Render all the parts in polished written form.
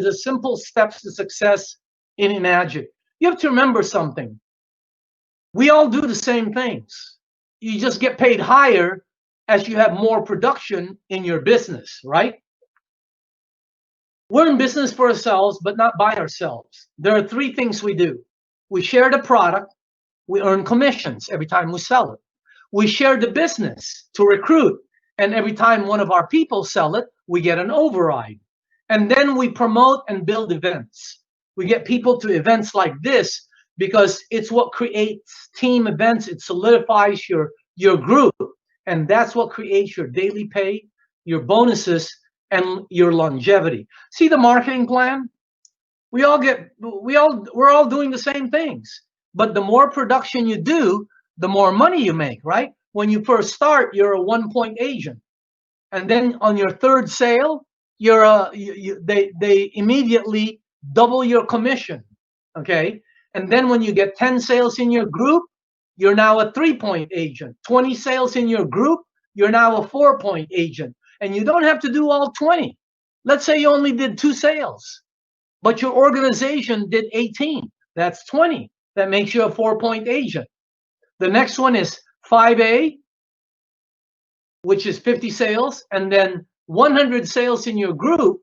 the simple steps to success in magic. You have to remember something. We all do the same things. You just get paid higher as you have more production in your business, right? We're in business for ourselves, but not by ourselves. There are three things we do. We share the product. We earn commissions every time we sell it. We share the business to recruit. And every time one of our people sell it, we get an override. And then we promote and build events. We get people to events like this because it's what creates team events. It solidifies your group. And that's what creates your daily pay, your bonuses, and your longevity. See the marketing plan? We're all doing the same things. But the more production you do, the more money you make, right? When you first start, you're a 1-point agent. And then on your third sale, they immediately double your commission, okay? And then when you get 10 sales in your group, you're now a 3-point agent. 20 sales in your group, you're now a 4-point agent. And you don't have to do all 20. Let's say you only did 2 sales, but your organization did 18. That's 20. That makes you a 4-point agent. The next one is 5A, which is 50 sales, and then 100 sales in your group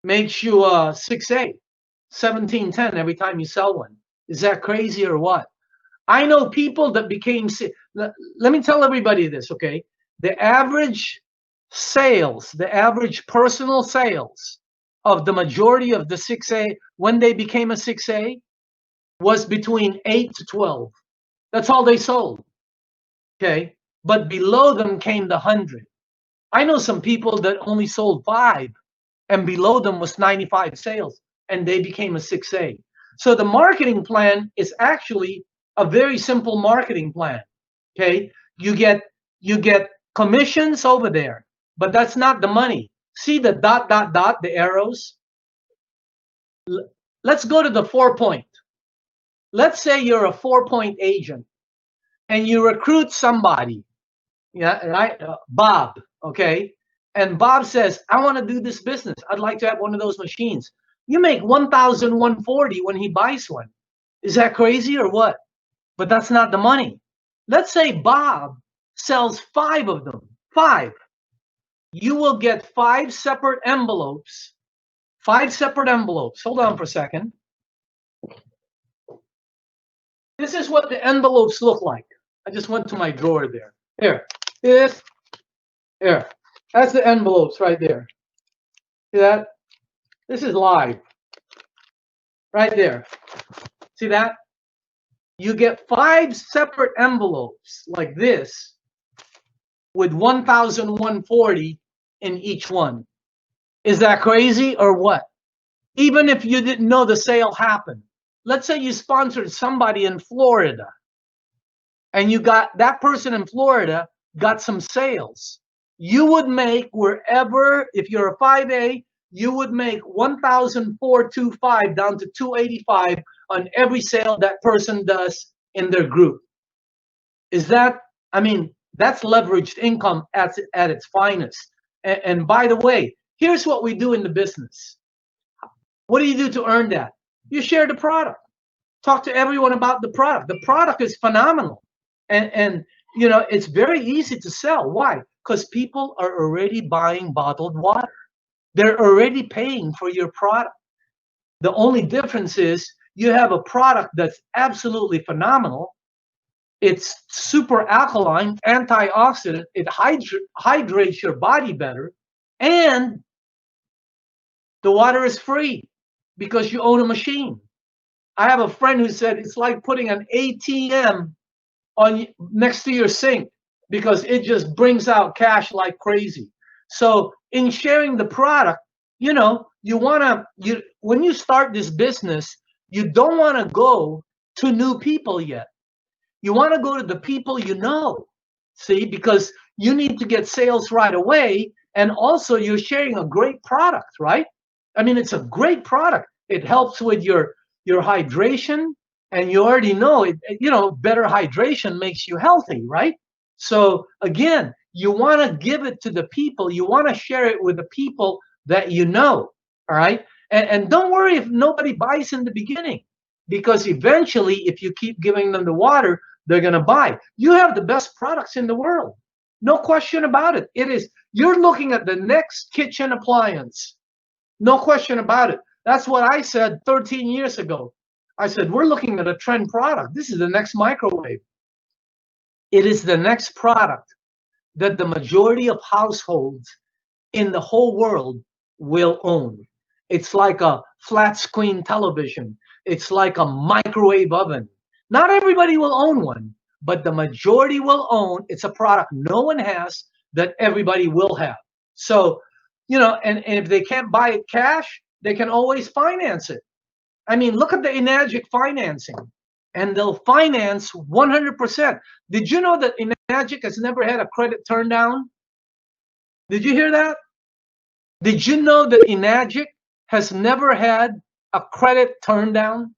makes you a 6A, 1710 every time you sell one. Is that crazy or what? I know people that became, let me tell everybody this, okay? The average sales, the average personal sales of the majority of the 6A, when they became a 6A, was between 8 to 12. That's all they sold, okay? But below them came the 100. I know some people that only sold 5, and below them was 95 sales, and they became a 6A. So the marketing plan is actually a very simple marketing plan, okay? You get commissions over there, but that's not the money. See the ... the arrows? Let's go to the 4-point. Let's say you're a 4-point agent and you recruit somebody, yeah, right? Bob, okay? And Bob says, I want to do this business. I'd like to have one of those machines. You make $1,140 when he buys one. Is that crazy or what? But that's not the money. Let's say Bob sells 5 of them. 5. You will get 5 separate envelopes. 5 separate envelopes. Hold on for a second. This is what the envelopes look like. I just went to my drawer there. Here. Here. That's the envelopes right there. See that? This is live. Right there. See that? You get 5 separate envelopes like this with $1,140 in each one. Is that crazy or what? Even if you didn't know the sale happened. Let's say you sponsored somebody in Florida and you got that person in Florida got some sales. You would make wherever, if you're a 5A, you would make $1,425 down to $285 on every sale that person does in their group. Is that, I mean, that's leveraged income at its finest. And by the way, here's what we do in the business. What do you do to earn that? You share the product. Talk to everyone about the product. The product is phenomenal. And you know, it's very easy to sell. Why? Because people are already buying bottled water. They're already paying for your product. The only difference is you have a product that's absolutely phenomenal. It's super alkaline, antioxidant. It hydrates your body better. And the water is free because you own a machine. I have a friend who said it's like putting an ATM on next to your sink because it just brings out cash like crazy. So in sharing the product, you know, when you start this business, you don't want to go to new people yet. You want to go to the people you know, see, because you need to get sales right away. And also you're sharing a great product, right? I mean, it's a great product. It helps with your hydration, and you already know it, you know, better hydration makes you healthy, right? So again, you want to give it to the people, you want to share it with the people that you know, all right? And don't worry if nobody buys in the beginning, because eventually, if you keep giving them the water, they're going to buy. You have the best products in the world. No question about it. You're looking at the next kitchen appliance. No question about it. That's what I said 13 years ago. I said, we're looking at a trend product. This is the next microwave. It is the next product that the majority of households in the whole world will own. It's like a flat screen television. It's like a microwave oven. Not everybody will own one, but the majority will own. It's a product no one has that everybody will have. So, and if they can't buy it cash, they can always finance it. I mean, look at the Enagic financing, and they'll finance 100%. Did you know that Enagic has never had a credit turn down? Did you hear that? Did you know that Enagic has never had a credit turn down?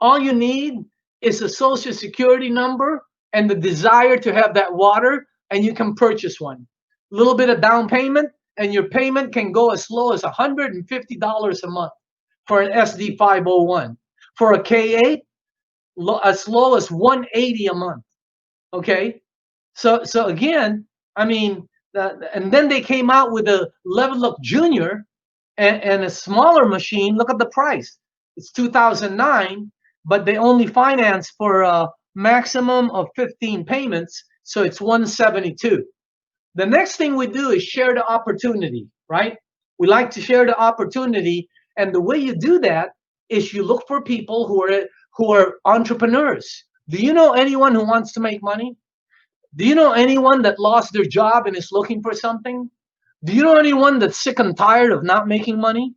All you need is a social security number and the desire to have that water, and you can purchase one. A little bit of down payment, and your payment can go as low as $150 a month for an SD 501. For a K8, as low as $180 a month. Okay, so again, I mean, and then they came out with a Level Up Junior and a smaller machine. Look at the price. It's 2009, but they only finance for a maximum of 15 payments, so it's 172. The next thing we do is share the opportunity, right? We like to share the opportunity, and the way you do that is you look for people who are entrepreneurs. Do you know anyone who wants to make money? Do you know anyone that lost their job and is looking for something? Do you know anyone that's sick and tired of not making money?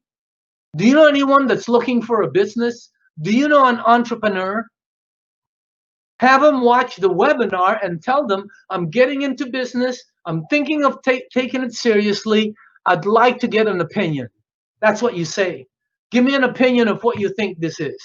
Do you know anyone that's looking for a business? Do you know an entrepreneur? Have them watch the webinar and tell them, I'm getting into business. I'm thinking of taking it seriously. I'd like to get an opinion. That's what you say. Give me an opinion of what you think this is.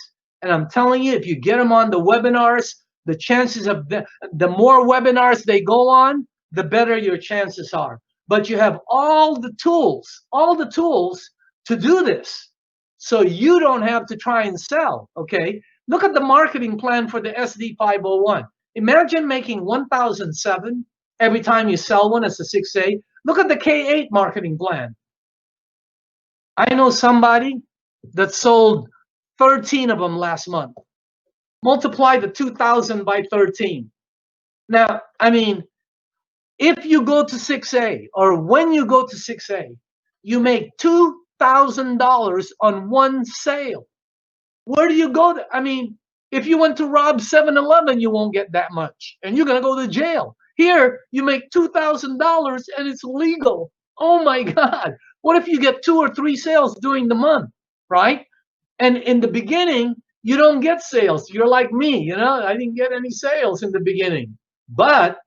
And I'm telling you, if you get them on the webinars, the chances of the more webinars they go on, the better your chances are. But you have all the tools to do this. So you don't have to try and sell, okay? Look at the marketing plan for the SD501. Imagine making 1,007 every time you sell one as a 6A. Look at the K8 marketing plan. I know somebody that sold 13 of them last month. Multiply the 2,000 by 13. Now, I mean, if you go to 6A or when you go to 6A, you make $2,000 on one sale. Where do you go? I mean, if you went to rob 7-Eleven, you won't get that much, and you're gonna go to jail. Here, you make $2,000 and it's legal. Oh my God! What if you get 2 or 3 sales during the month, right? And in the beginning, you don't get sales. You're like me, I didn't get any sales in the beginning, but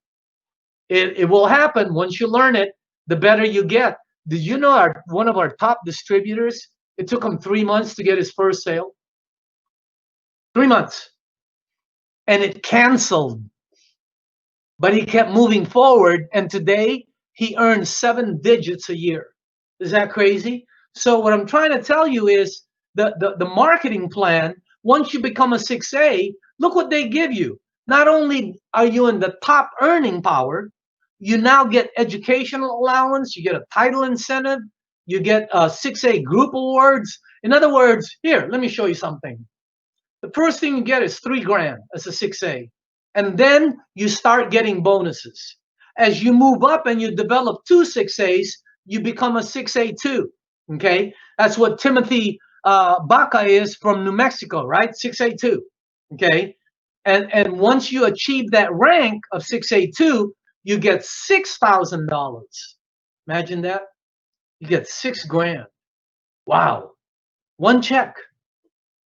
it will happen once you learn it. The better you get. Did you know one of our top distributors? It took him 3 months to get his first sale. 3 months. And it canceled. But he kept moving forward. And today he earns 7 digits a year. Is that crazy? So what I'm trying to tell you is the marketing plan, once you become a 6A, look what they give you. Not only are you in the top earning power, you now get educational allowance, you get a title incentive, you get 6A group awards. In other words, here, let me show you something. The first thing you get is $3,000 as a 6A. And then you start getting bonuses. As you move up and you develop 2 6As, you become a 6A too. Okay? That's what Timothy Baca is from New Mexico, right? 6A2. Okay? And once you achieve that rank of 6A2, you get $6,000. Imagine that. You get $6,000. Wow. One check.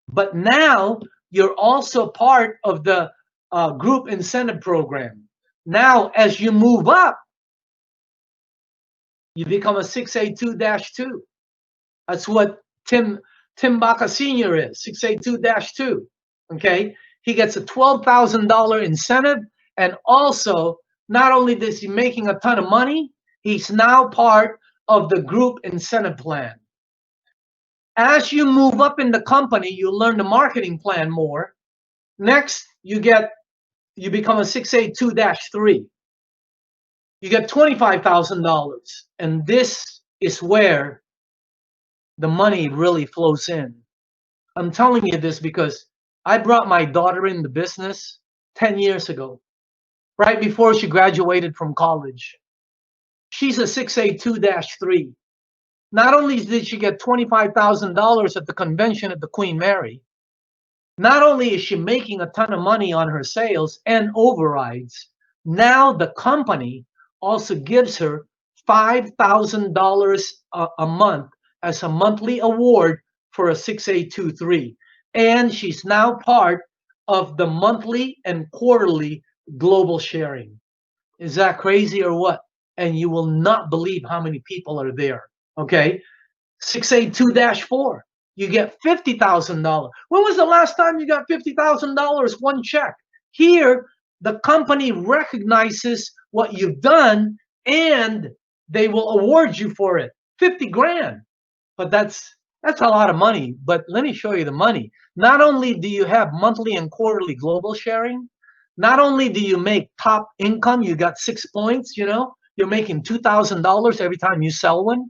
But now you're also part of the group incentive program. Now, as you move up, you become a 6A2-2. That's what Tim Baca Sr. is, 6A2-2. Okay? He gets a $12,000 incentive, and also, not only is he making a ton of money, he's now part of the group incentive plan. As you move up in the company, you learn the marketing plan more. Next, you become a 6A2-3. You get $25,000. And this is where the money really flows in. I'm telling you this because I brought my daughter in the business 10 years ago, right before she graduated from college. She's a 6A2-3. Not only did she get $25,000 at the convention at the Queen Mary, not only is she making a ton of money on her sales and overrides, now the company also gives her $5,000 a month as a monthly award for a 6A23. And she's now part of the monthly and quarterly global sharing. Is that crazy or what? And you will not believe how many people are there. Okay. 6A2-4. You get $50,000. When was the last time you got $50,000 one check? Here, the company recognizes what you've done and they will award you for it. 50 grand. But that's a lot of money. But let me show you the money. Not only do you have monthly and quarterly global sharing, not only do you make top income, you got 6 points, you're making $2,000 every time you sell one.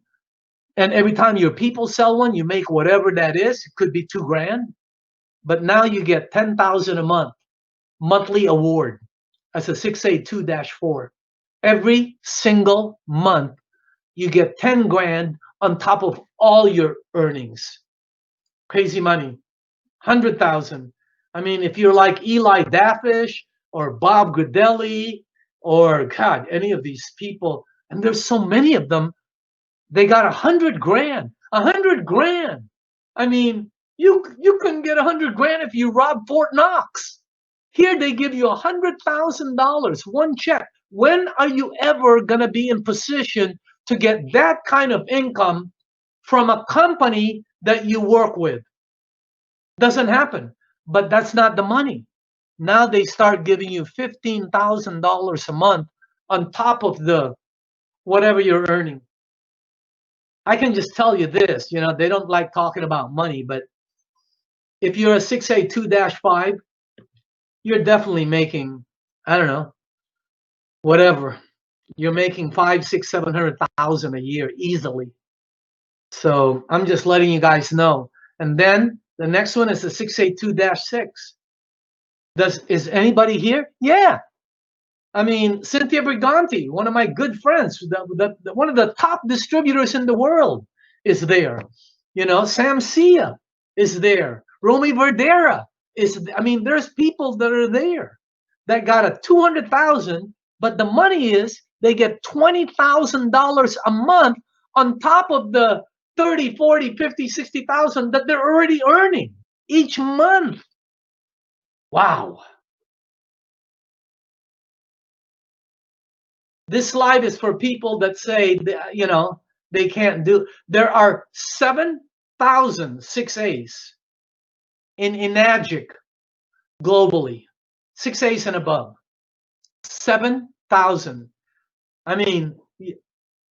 And every time your people sell one, you make whatever that is. It could be 2 grand. But now you get 10,000 a month, monthly award as a 6A2-4. Every single month, you get 10 grand on top of all your earnings. Crazy money. 100,000. I mean, if you're like Eli Daffish or Bob Goodelli or God, any of these people, and there's so many of them, they got 100 grand. 100 grand. I mean, you couldn't get 100 grand if you robbed Fort Knox. Here they give you $100,000, one check. When are you ever going to be in position to get that kind of income from a company that you work with? Doesn't happen. But that's not the money. Now they start giving you $15,000 a month on top of the whatever you're earning. I can just tell you this, they don't like talking about money, but if you're a 6A2-5, you're definitely making, I don't know, whatever. You're making 500, 600, 700,000 a year easily. So I'm just letting you guys know. And then the next one is the 6A2-6. Is anybody here? Yeah. I mean, Cynthia Briganti, one of my good friends, one of the top distributors in the world, is there. Sam Sia is there. Romy Verdera there's people that are there that got a 200,000, but the money is they get $20,000 a month on top of the 30, 40, 50, 60,000 that they're already earning each month. Wow. This slide is for people that say, they can't do. There are 7,000 6As in Enagic globally, 6As and above. 7,000. I mean,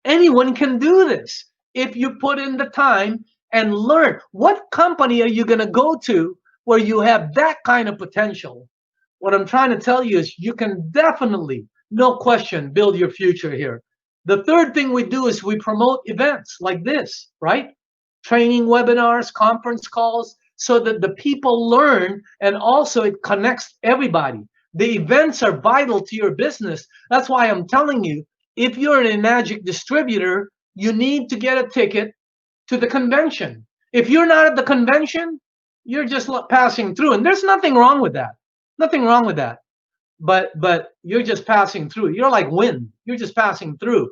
anyone can do this if you put in the time and learn. What company are you going to go to where you have that kind of potential? What I'm trying to tell you is you can definitely, no question, build your future here. The third thing we do is we promote events like this, right? Training webinars, conference calls, so that the people learn, and also it connects everybody. The events are vital to your business. That's why I'm telling you, if you're an Enagic distributor, you need to get a ticket to the convention. If you're not at the convention, you're just passing through. And there's nothing wrong with that. Nothing wrong with that. But you're just passing through. You're like wind. You're just passing through.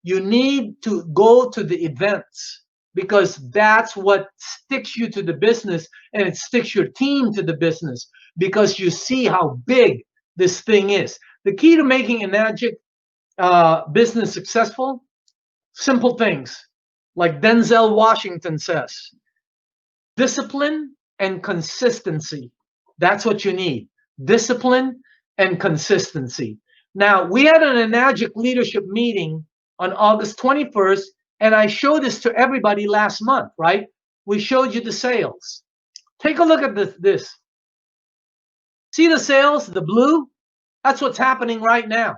You need to go to the events because that's what sticks you to the business, and it sticks your team to the business because you see how big this thing is. The key to making an Enagic business successful, simple things like Denzel Washington says, discipline and consistency. That's what you need. Discipline and consistency. Now, we had an Enagic leadership meeting on August 21st, and I showed this to everybody last month, right? we showed you the sales. Take a look at this. See the sales, the blue? That's what's happening right now.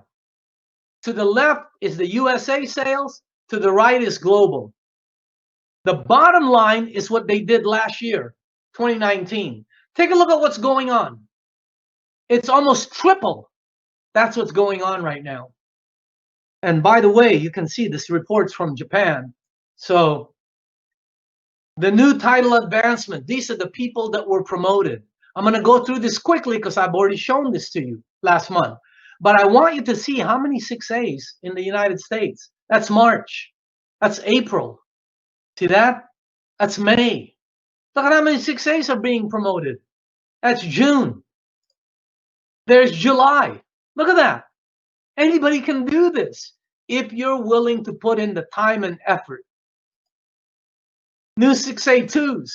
To the left is the USA sales. To the right is global. The bottom line is what they did last year, 2019. Take a look at what's going on. It's almost triple. That's what's going on right now. And by the way, you can see this report's from Japan. So the new title advancement, these are the people that were promoted. I'm going to go through this quickly because I've already shown this to you last month. But I want you to see how many 6As in the United States. That's March. That's April. See that? That's May. Look at how many 6As are being promoted. That's June. There's July. Look at that. Anybody can do this if you're willing to put in the time and effort. New 6A2s,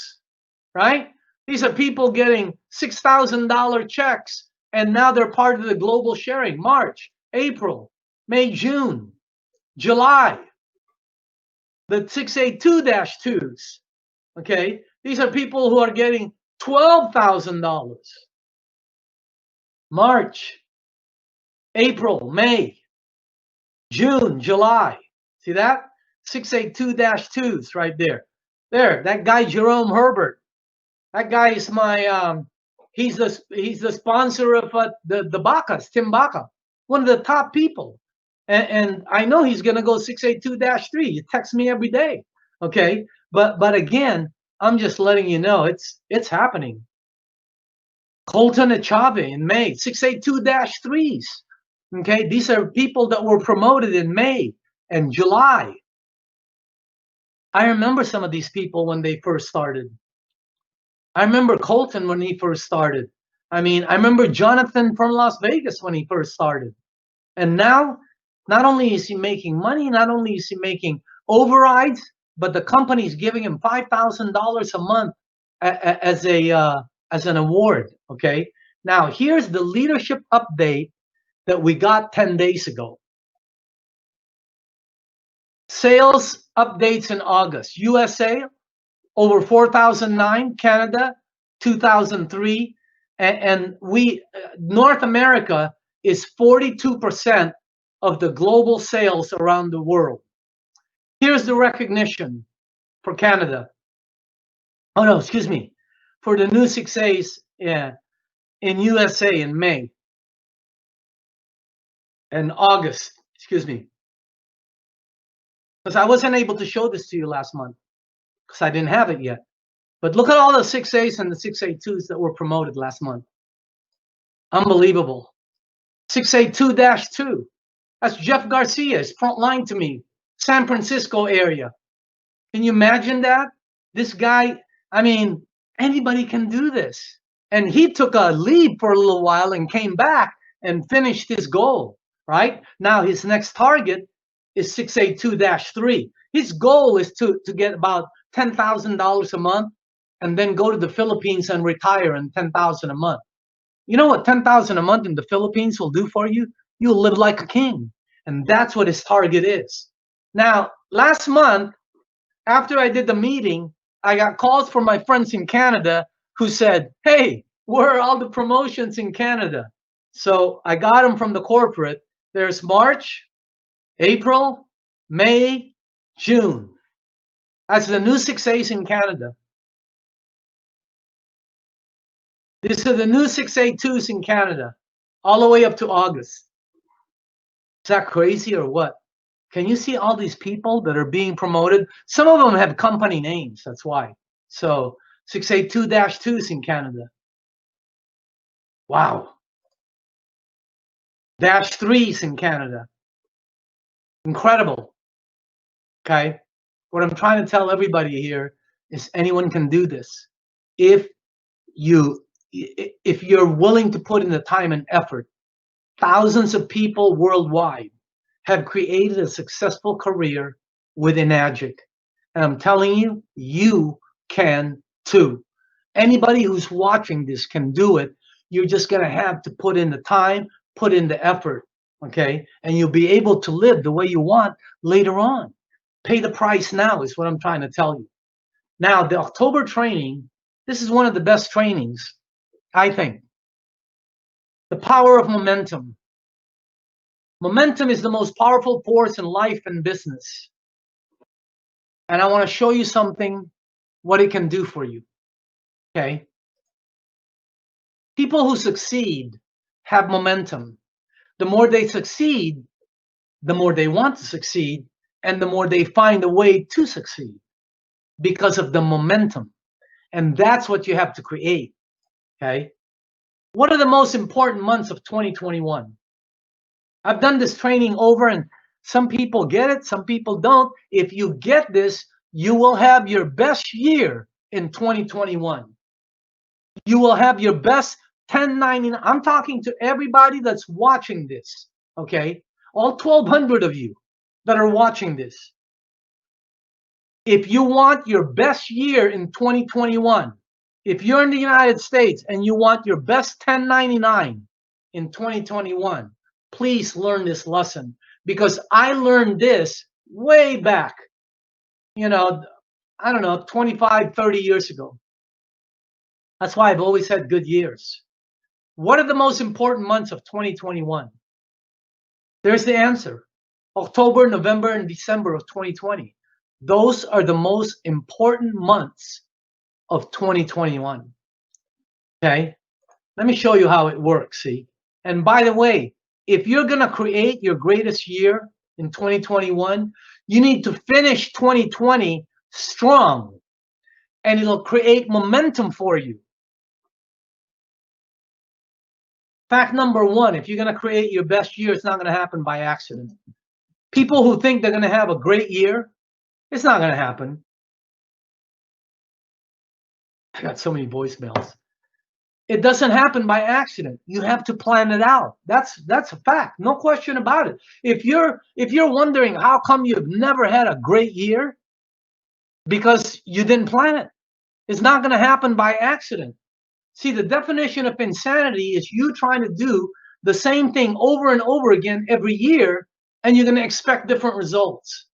right? These are people getting $6,000 checks, and now they're part of the global sharing. March, April, May, June, July. The 6A2-2s, okay? These are people who are getting $12,000. March, April, May, June, July. See that? 6A2-2s right there. There, that guy Jerome Herbert. That guy is my he's the sponsor of the Bacas, Tim Baca, one of the top people. And I know he's gonna go 6A2-3. You text me every day. Okay. But again, I'm just letting you know it's happening. Colton Achave in May, 6A2-3s. Okay, these are people that were promoted in May and July. I remember some of these people when they first started. I remember Colton when he first started. I mean, I remember Jonathan from Las Vegas when he first started. And now, not only is he making money, not only is he making overrides, but the company's giving him $5,000 a month as an award. Okay. Now, here's the leadership update that we got 10 days ago. Sales updates in August. USA, over 4,009. Canada, 2,003. And we, North America is 42% of the global sales around the world. Here's the recognition for Canada. Oh, no, excuse me. For the new 6As in USA in May. And August, excuse me. Because I wasn't able to show this to you last month because I didn't have it yet. But look at all the 6As and the 6A2s that were promoted last month. Unbelievable. 6A2-2. That's Jeff Garcia. It's front line to me. San Francisco area. Can you imagine that? This guy, I mean, anybody can do this. And he took a leave for a little while and came back and finished his goal, right? Now his next target is 6A2-3. His goal is to get about $10,000 a month and then go to the Philippines and retire on $10,000 a month. You know what $10,000 a month in the Philippines will do for you? You'll live like a king. And that's what his target is. Now, last month, after I did the meeting, I got calls from my friends in Canada who said, hey, where are all the promotions in Canada? So I got them from the corporate. There's March, April, May, June. That's the new 6As in Canada. These are the new 6A2s in Canada, all the way up to August. Is that crazy or what? Can you see all these people that are being promoted? Some of them have company names, that's why. So 6A2-2s in Canada. Wow. -3s in Canada. Incredible. Okay. What I'm trying to tell everybody here is anyone can do this. If you're willing to put in the time and effort. Thousands of people worldwide have created a successful career within Enagic. And I'm telling you, you can too. Anybody who's watching this can do it. You're just going to have to put in the time, put in the effort, okay? And you'll be able to live the way you want later on. Pay the price now is what I'm trying to tell you. Now, the October training, this is one of the best trainings, I think. The power of momentum. Momentum is the most powerful force in life and business. And I want to show you something, what it can do for you. Okay? People who succeed have momentum. The more they succeed, the more they want to succeed, and the more they find a way to succeed because of the momentum. And that's what you have to create. Okay? What are the most important months of 2021? I've done this training over, and some people get it, some people don't. If you get this, you will have your best year in 2021. You will have your best 1099. I'm talking to everybody that's watching this, okay? All 1,200 of you that are watching this. If you want your best year in 2021, if you're in the United States and you want your best 1099 in 2021, please learn this lesson, because I learned this way back, I don't know, 25, 30 years ago. That's why I've always had good years. What are the most important months of 2021? There's the answer. October, November, and December of 2020. Those are the most important months of 2021. Okay? Let me show you how it works, see? And by the way, if you're going to create your greatest year in 2021, you need to finish 2020 strong, and it'll create momentum for you. Fact number one, if you're going to create your best year, it's not going to happen by accident. People who think they're going to have a great year, it's not going to happen. I got so many voicemails. It doesn't happen by accident. You have to plan it out. That's a fact. No question about it. If you're wondering how come you've never had a great year, because you didn't plan it. It's not going to happen by accident. See, the definition of insanity is you trying to do the same thing over and over again every year, and you're going to expect different results.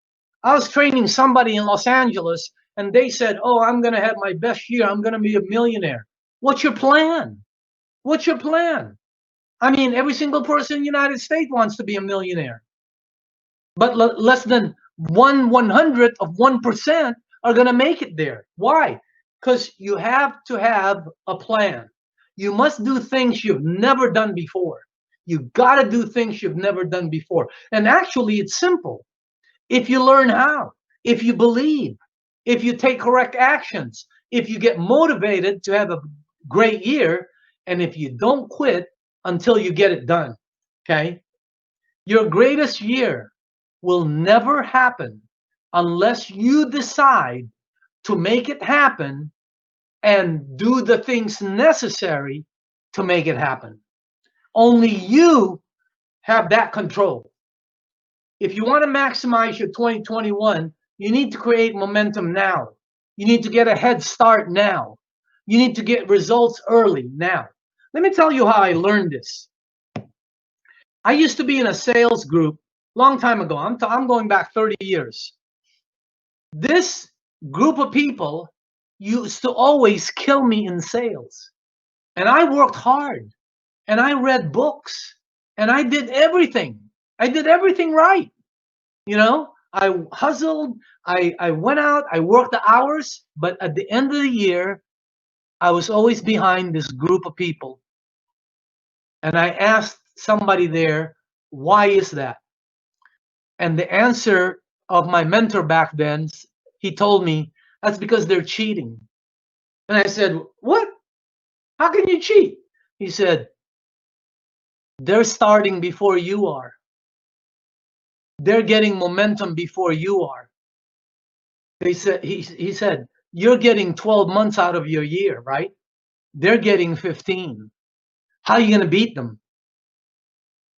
I was training somebody in Los Angeles, and they said, oh, I'm going to have my best year. I'm going to be a millionaire. What's your plan? What's your plan? I mean, every single person in the United States wants to be a millionaire. But less than 1/100th of 1% are going to make it there. Why? Because you have to have a plan. You must do things you've never done before. You got to do things you've never done before. And actually, it's simple. If you learn how, if you believe, if you take correct actions, if you get motivated to have a great year, and if you don't quit until you get it done, okay? Your greatest year will never happen unless you decide to make it happen and do the things necessary to make it happen. Only you have that control. If you want to maximize your 2021, you need to create momentum now. You need to get a head start now. You need to get results early now. Let me tell you how I learned this. I used to be in a sales group long time ago. I'm going back 30 years. This group of people used to always kill me in sales. And I worked hard. And I read books. And I did everything. I did everything right. I hustled. I went out. I worked the hours. But at the end of the year, I was always behind this group of people. And I asked somebody there, why is that? And the answer of my mentor back then, he told me, that's because they're cheating. And I said, what? How can you cheat? He said, they're starting before you are. They're getting momentum before you are. He said, you're getting 12 months out of your year, right? They're getting 15. How are you going to beat them?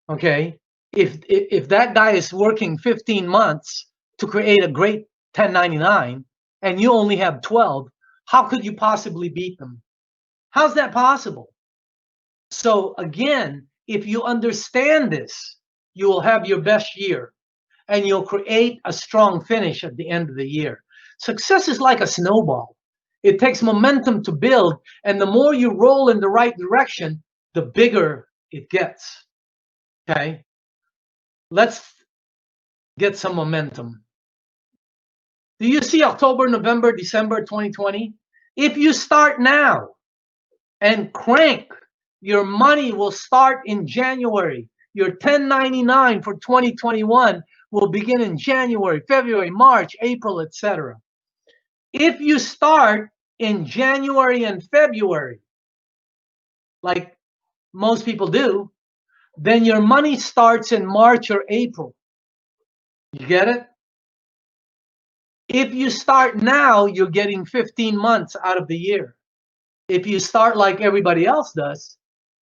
Okay. If that guy is working 15 months to create a great 1099 and you only have 12, how could you possibly beat them? How's that possible? So again, if you understand this, you will have your best year and you'll create a strong finish at the end of the year. Success is like a snowball. It takes momentum to build, and the more you roll in the right direction, the bigger it gets. Okay? Let's get some momentum. Do you see October, November, December 2020? If you start now and crank, your money will start in January. Your 1099 for 2021 will begin in January, February, March, April, etc. If you start in January and February, like most people do, then your money starts in March or April. You get it? If you start now, you're getting 15 months out of the year. If you start like everybody else does,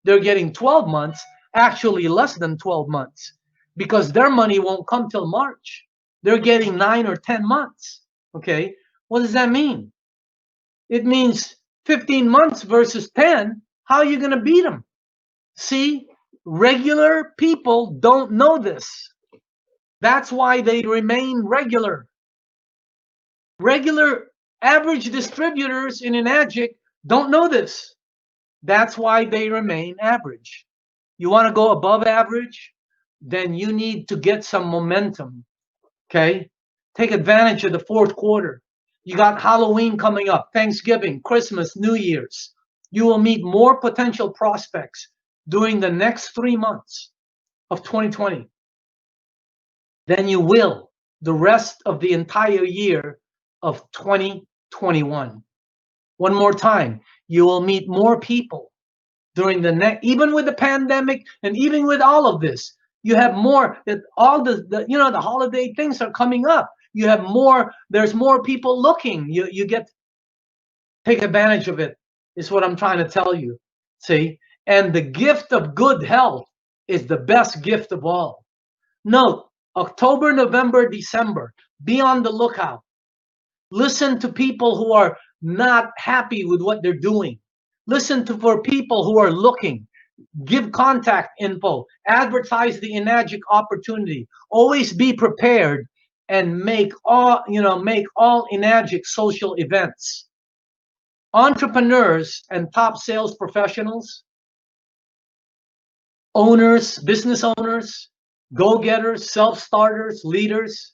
they're getting 12 months, actually less than 12 months, because their money won't come till March. They're getting 9 or 10 months. Okay, what does that mean? It means 15 months versus 10. How are you going to beat them? See, regular people don't know this. That's why they remain regular. Regular average distributors in Enagic don't know this. That's why they remain average. You want to go above average? Then you need to get some momentum. Okay? Take advantage of the fourth quarter. You got Halloween coming up, Thanksgiving, Christmas, New Year's. You will meet more potential prospects during the next 3 months of 2020 than you will the rest of the entire year of 2021. One more time, you will meet more people during the next, even with the pandemic and even with all of this. You have more, that all the the holiday things are coming up. You have more, there's more people looking. You get, take advantage of it, is what I'm trying to tell you. See? And the gift of good health is the best gift of all. Note, October, November, December, be on the lookout. Listen to people who are not happy with what they're doing. Listen to for people who are looking. Give contact info. Advertise the Enagic opportunity. Always be prepared and make all Enagic social events. Entrepreneurs and top sales professionals, owners, business owners, go-getters, self-starters, leaders,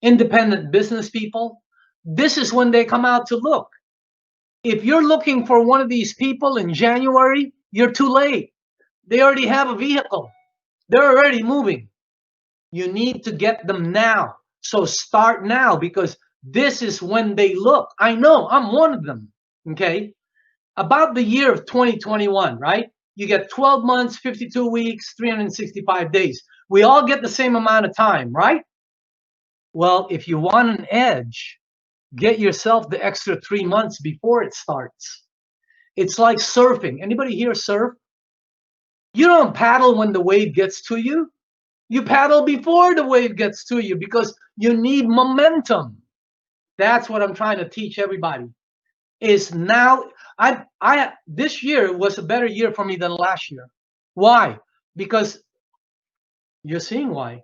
independent business people, this is when they come out to look. If you're looking for one of these people in January, you're too late. They already have a vehicle. They're already moving. You need to get them now. So start now, because this is when they look. I know, I'm one of them. Okay? About the year of 2021, right? You get 12 months, 52 weeks, 365 days. We all get the same amount of time, right? Well, if you want an edge, get yourself the extra 3 months before it starts. It's like surfing. Anybody here surf? You don't paddle when the wave gets to you. You paddle before the wave gets to you, because you need momentum. That's what I'm trying to teach everybody. Is now, this year was a better year for me than last year. Why? Because you're seeing why.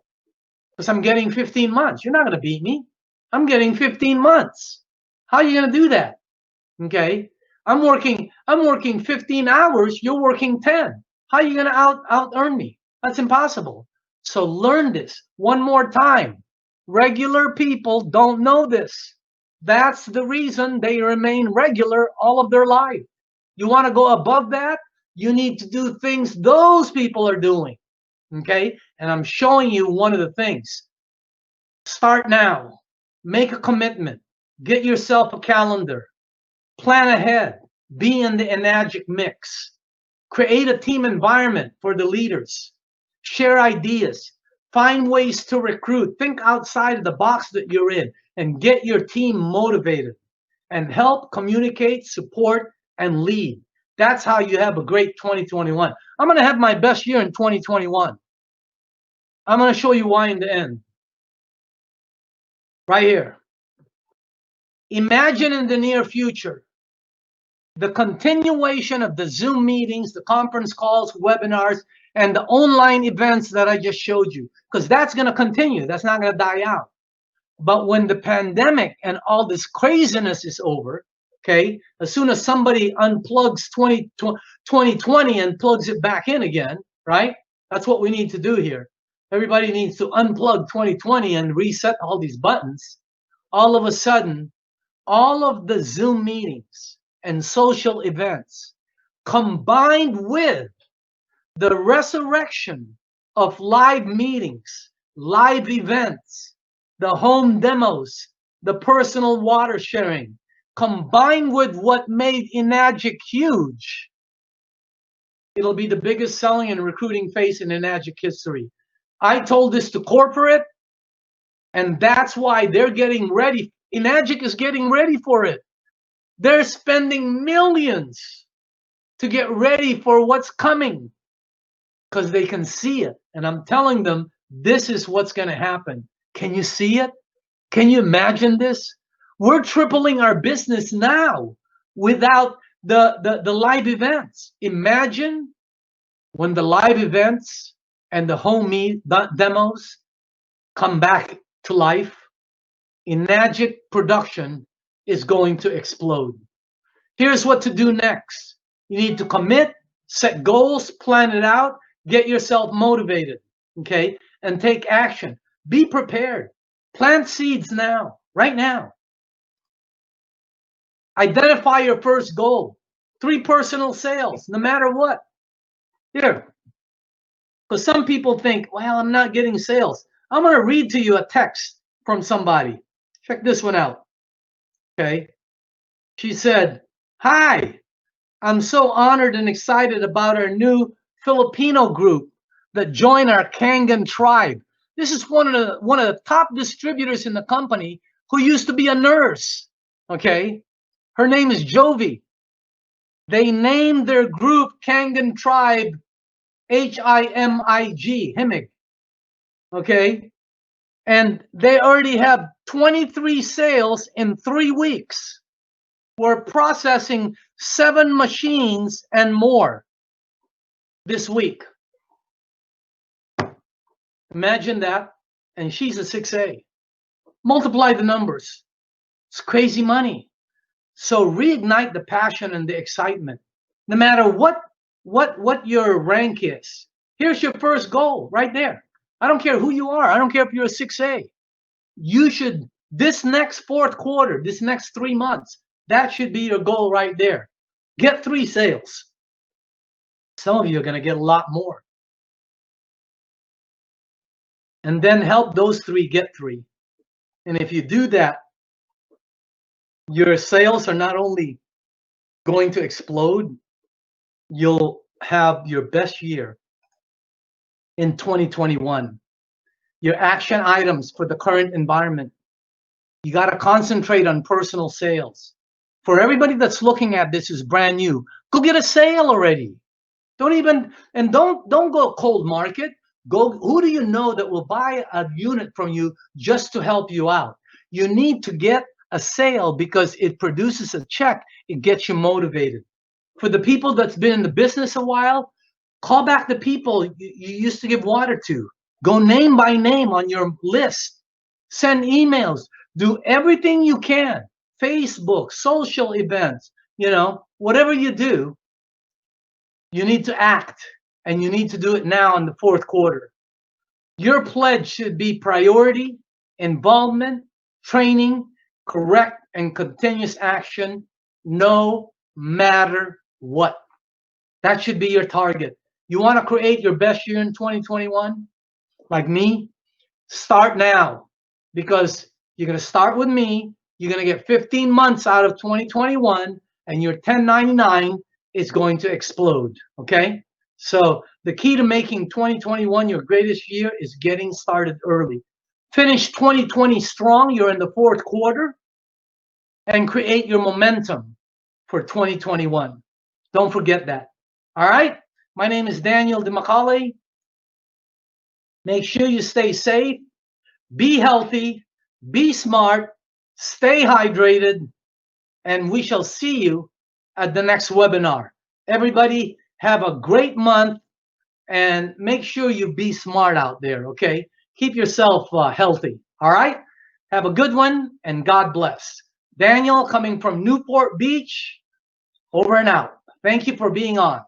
Because I'm getting 15 months. You're not going to beat me. I'm getting 15 months. How are you going to do that? Okay? I'm working 15 hours, you're working 10. How are you going to out earn me? That's impossible. So learn this one more time. Regular people don't know this. That's the reason they remain regular all of their life. You want to go above that? You need to do things those people are doing. Okay? And I'm showing you one of the things. Start now. Make a commitment. Get yourself a calendar. Plan ahead. Be in the Enagic mix. Create a team environment for the leaders. Share ideas. Find ways to recruit. Think outside of the box that you're in and get your team motivated. And help communicate, support, and lead. That's how you have a great 2021. I'm going to have my best year in 2021. I'm going to show you why in the end. Right here. Imagine in the near future the continuation of the Zoom meetings, the conference calls, webinars, and the online events that I just showed you, because that's going to continue. That's not going to die out. But when the pandemic and all this craziness is over, Okay, as soon as somebody unplugs 2020 and plugs it back in again, right? That's what we need to do here. Everybody needs to unplug 2020 and reset all these buttons. All of a sudden, all of the Zoom meetings and social events combined with the resurrection of live meetings, live events, the home demos, the personal water sharing, combined with what made Enagic huge, it'll be the biggest selling and recruiting phase in Enagic history. I told this to corporate, and that's why they're getting ready. Enagic is getting ready for it. They're spending millions to get ready for what's coming because they can see it. And I'm telling them, this is what's going to happen. Can you see it? Can you imagine this? We're tripling our business now without the live events. Imagine when the live events and the home demos come back to life. Enagic production is going to explode. Here's what to do next. You need to commit, set goals, plan it out, get yourself motivated, okay? And take action. Be prepared. Plant seeds now, right now. Identify your first goal. 3 personal sales, no matter what. Here. Because some people think, well, I'm not getting sales. I'm going to read to you a text from somebody. Check this one out. Okay. She said, "Hi, I'm so honored and excited about our new Filipino group that joined our Kangen tribe. This is one of the top distributors in the company who used to be a nurse." Okay. Her name is Jovi. They named their group Kangen Tribe Himig. Okay. And they already have 23 sales in 3 weeks. We're processing 7 machines and more this week. Imagine that. And she's a 6A. Multiply the numbers. It's crazy money. So reignite the passion and the excitement. No matter what your rank is. Here's your first goal right there. I don't care who you are. I don't care if you're a 6A. You should, this next 4th quarter, this next 3 months, that should be your goal right there. Get 3 sales. Some of you are going to get a lot more. And then help those 3 get 3. And if you do that, your sales are not only going to explode, you'll have your best year in 2021. Your action items for the current environment. You got to concentrate on personal sales. For everybody that's looking at this is brand new, go get a sale already. Don't go cold market. Go, who do you know that will buy a unit from you just to help you out? You need to get a sale because it produces a check. It gets you motivated. For the people that's been in the business a while, call back the people you used to give water to. Go name by name on your list. Send emails. Do everything you can. Facebook, social events, whatever you do, you need to act, and you need to do it now in the 4th quarter. Your pledge should be priority, involvement, training, correct and continuous action, no matter what. That should be your target. You want to create your best year in 2021? Like me? Start now, because you're going to start with me. You're going to get 15 months out of 2021, and your 1099 is going to explode. Okay? So the key to making 2021 your greatest year is getting started early. Finish 2020 strong. You're in the 4th quarter, and create your momentum for 2021. Don't forget that. All right? My name is Daniel Dimacale. Make sure you stay safe, be healthy, be smart, stay hydrated, and we shall see you at the next webinar. Everybody have a great month, and make sure you be smart out there, okay? Keep yourself healthy, all right? Have a good one, and God bless. Daniel coming from Newport Beach, over and out. Thank you for being on.